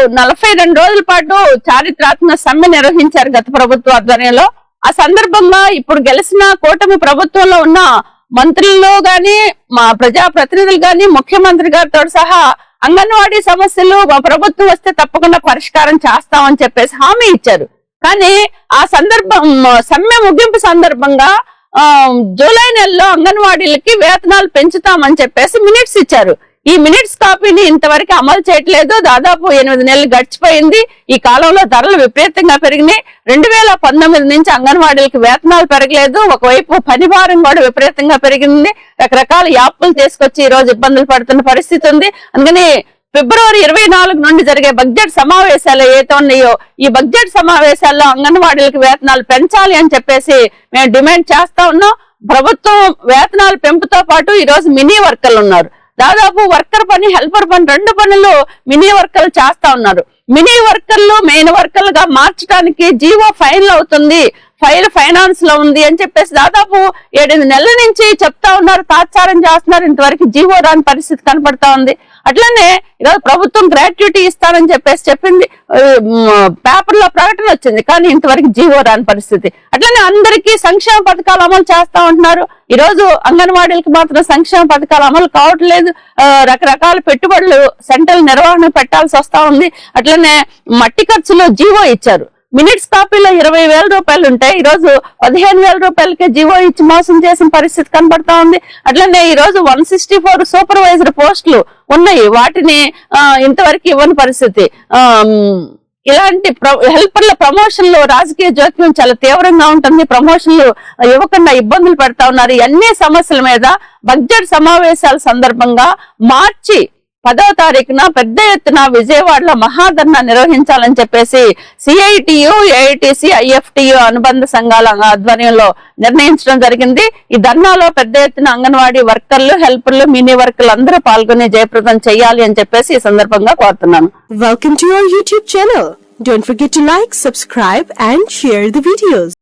42 రోజుల పాటు చారిత్రాత్మక సమ్మె నిర్వహించారు గత ప్రభుత్వ ఆధ్వర్యంలో. ఆ సందర్భంగా ఇప్పుడు గెలిచిన కూటమి ప్రభుత్వంలో ఉన్న మంత్రుల్లో గాని, మా ప్రజా ప్రతినిధులు గాని, ముఖ్యమంత్రి గారితో సహా అంగన్వాడీ సమస్యలు మా ప్రభుత్వం వస్తే తప్పకుండా పరిష్కారం చేస్తామని చెప్పేసి హామీ ఇచ్చారు. కానీ ఆ సందర్భం సమ్మె ముగింపు సందర్భంగా జూలై నెలలో అంగన్వాడీలకి వేతనాలు పెంచుతామని చెప్పేసి మినిట్స్ ఇచ్చారు. ఈ మినిట్స్ కాపీని ఇంతవరకు అమలు చేయట్లేదు. దాదాపు 8 నెలలు గడిచిపోయింది. ఈ కాలంలో ధరలు విపరీతంగా పెరిగినాయి. 2019 నుంచి అంగన్వాడీలకు వేతనాలు పెరగలేదు. ఒకవైపు పని భారం కూడా విపరీతంగా పెరిగింది. రకరకాల యాప్లు తీసుకొచ్చి ఈ రోజు ఇబ్బందులు పడుతున్న పరిస్థితి ఉంది. అందుకని ఫిబ్రవరి 24 నుండి జరిగే బడ్జెట్ సమావేశాలు ఏవైతే ఉన్నాయో ఈ బడ్జెట్ సమావేశాల్లో అంగన్వాడీలకు వేతనాలు పెంచాలి అని చెప్పేసి మేము డిమాండ్ చేస్తా ఉన్నాం. ప్రభుత్వం వేతనాల పెంపుతో పాటు ఈ రోజు మినీ వర్కర్లు ఉన్నారు. దాదాపు వర్కర్ పని, హెల్పర్ పని 2 పనులు మినీ వర్కర్లు చేస్తా ఉన్నారు. మినీ వర్కర్లు మెయిన్ వర్కర్లుగా మార్చడానికి జీవో ఫైనల్ అవుతుంది, ఫైల్ ఫైనాన్స్ లో ఉంది అని చెప్పేసి దాదాపు 7 నెలల నుంచి చెప్తా ఉన్నారు, తాత్సారం చేస్తున్నారు. ఇంతవరకు జీవో రాని పరిస్థితి కనపడతా ఉంది. అట్లనే ఈరోజు ప్రభుత్వం గ్రాట్యుటీ ఇస్తానని చెప్పేసి చెప్పింది, పేపర్ లో ప్రకటన వచ్చింది, కానీ ఇంతవరకు జీవో రాని పరిస్థితి. అట్లనే అందరికీ సంక్షేమ పథకాలు అమలు చేస్తా ఉంటున్నారు. ఈ రోజు అంగన్వాడీలకు మాత్రం సంక్షేమ పథకాలు అమలు కావట్లేదు. రకరకాల పెట్టుబడులు సెంట్రల్ నిర్వహణ పెట్టాల్సి వస్తా ఉంది. అట్లనే మట్టి ఖర్చులో జీవో ఇచ్చారు. మినిట్స్ కాపీలో 20,000 రూపాయలు ఉంటాయి, ఈ రోజు 15,000 రూపాయలకే జీవో ఇచ్చి మోసం చేసిన పరిస్థితి కనబడతా ఉంది. అట్లనే ఈ రోజు 164 సూపర్వైజర్ పోస్టులు ఉన్నాయి, వాటిని ఇంతవరకు ఇవ్వని పరిస్థితి. ఇలాంటి హెల్పర్ల ప్రమోషన్లు రాజకీయ జోక్యం చాలా తీవ్రంగా ఉంటుంది. ప్రమోషన్లు ఇవ్వకుండా ఇబ్బందులు పెడతా ఉన్నారు. అన్ని సమస్యల మీద బడ్జెట్ సమావేశాల సందర్భంగా మార్చి 10వ తారీఖున పెద్ద ఎత్తున విజయవాడలో మహాధర్నా నిర్వహించాలని చెప్పేసి సిఐటియు, ఏఐటిసి, ఐఎఫ్టియు అనుబంధ సంఘాల ఆధ్వర్యంలో నిర్ణయించడం జరిగింది. ఈ ధర్నాలో పెద్ద ఎత్తున అంగన్వాడీ వర్కర్లు, హెల్పర్లు, మినీ వర్కర్లు అందరూ పాల్గొని జయప్రదం చేయాలి అని చెప్పేసి ఈ సందర్భంగా కోరుతున్నాను. Welcome to our YouTube channel. Don't forget to like, subscribe and share the videos.